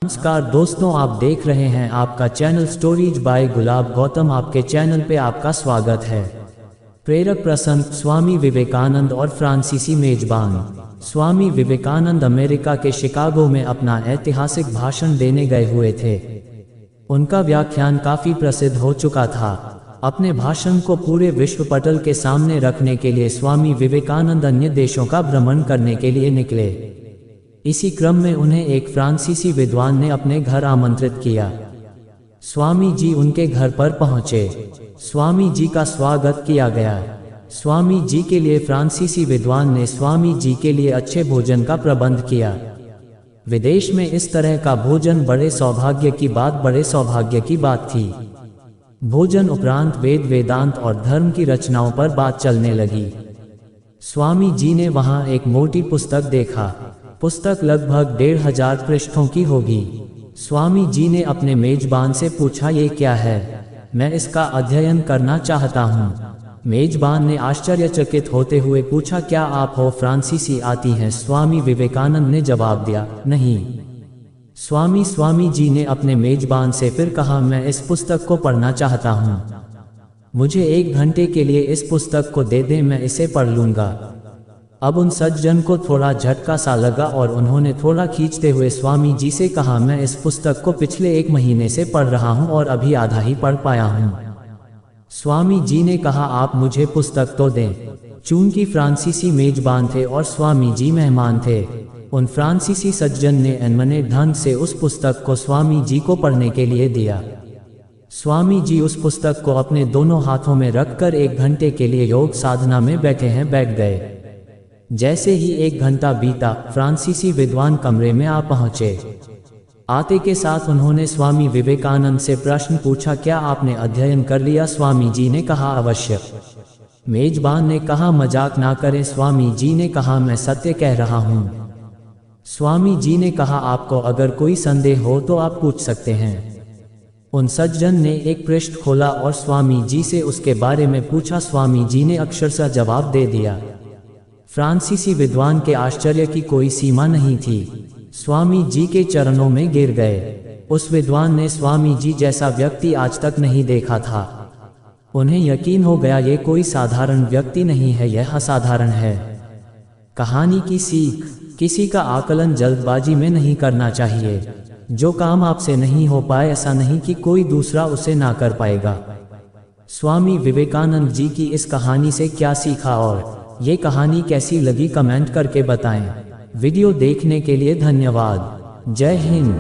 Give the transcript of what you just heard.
नमस्कार दोस्तों, आप देख रहे हैं आपका चैनल स्टोरीज बाय गुलाब गौतम। आपके चैनल पे आपका स्वागत है। प्रेरक प्रसंग, स्वामी विवेकानंद और फ्रांसीसी मेजबान। स्वामी विवेकानंद अमेरिका के शिकागो में अपना ऐतिहासिक भाषण देने गए हुए थे। उनका व्याख्यान काफी प्रसिद्ध हो चुका था। अपने भाषण को पूरे विश्व पटल के सामने रखने के लिए स्वामी विवेकानंद अन्य देशों का भ्रमण करने के लिए निकले। इसी क्रम में उन्हें एक फ्रांसीसी विद्वान ने अपने घर आमंत्रित किया। स्वामी जी उनके घर पर पहुंचे। स्वामी जी का स्वागत किया गया। स्वामी जी के लिए फ्रांसीसी विद्वान ने स्वामी जी के लिए अच्छे भोजन का प्रबंध किया। विदेश में इस तरह का भोजन बड़े सौभाग्य की बात थी। भोजन उपरांत वेद, वेदांत और धर्म की रचनाओं पर बात चलने लगी। स्वामी जी ने वहां एक मोटी पुस्तक देखा। पुस्तक लगभग 1500 पृष्ठों की होगी। स्वामी जी ने अपने मेजबान से पूछा, ये क्या है? मैं इसका अध्ययन करना चाहता हूँ। मेजबान ने आश्चर्यचकित होते हुए पूछा, क्या आप हो फ्रांसीसी आती हैं? स्वामी विवेकानंद ने जवाब दिया, नहीं। स्वामी जी ने अपने मेजबान से फिर कहा, मैं इस पुस्तक को पढ़ना चाहता हूँ। मुझे 1 घंटे के लिए इस पुस्तक को दे दें, मैं इसे पढ़ लूँगा। अब उन सज्जन को थोड़ा झटका सा लगा और उन्होंने थोड़ा खींचते हुए स्वामी जी से कहा, मैं इस पुस्तक को पिछले 1 महीने से पढ़ रहा हूँ और अभी आधा ही पढ़ पाया हूँ। स्वामी जी ने कहा, आप मुझे पुस्तक तो दें। चूंकि फ्रांसीसी मेजबान थे और स्वामी जी मेहमान थे, उन फ्रांसीसी सज्जन ने अनमने ढंग से उस पुस्तक को स्वामी जी को पढ़ने के लिए दिया। स्वामी जी उस पुस्तक को अपने दोनों हाथों में रखकर 1 घंटे के लिए योग साधना में बैठ गए। जैसे ही 1 घंटा बीता, फ्रांसीसी विद्वान कमरे में आ पहुंचे। आते के साथ उन्होंने स्वामी विवेकानंद से प्रश्न पूछा, क्या आपने अध्ययन कर लिया? स्वामी जी ने कहा, अवश्य। मेजबान ने कहा, मजाक ना करें। स्वामी जी ने कहा, मैं सत्य कह रहा हूँ। स्वामी जी ने कहा, आपको अगर कोई संदेह हो तो आप पूछ सकते हैं। उन सज्जन ने एक पृष्ठ खोला और स्वामी जी से उसके बारे में पूछा। स्वामी जी ने अक्षरशः जवाब दे दिया। फ्रांसीसी विद्वान के आश्चर्य की कोई सीमा नहीं थी। स्वामी जी के चरणों में गिर गए। उस विद्वान ने स्वामी जी जैसा व्यक्ति आज तक नहीं देखा था। उन्हें यकीन हो गया, ये कोई साधारण व्यक्ति नहीं है, यह असाधारण है। कहानी की सीख, किसी का आकलन जल्दबाजी में नहीं करना चाहिए। जो काम आपसे नहीं हो पाए, ऐसा नहीं कि कोई दूसरा उसे ना कर पाएगा। स्वामी विवेकानंद जी की इस कहानी से क्या सीखा और ये कहानी कैसी लगी, कमेंट करके बताएं। वीडियो देखने के लिए धन्यवाद। जय हिंद।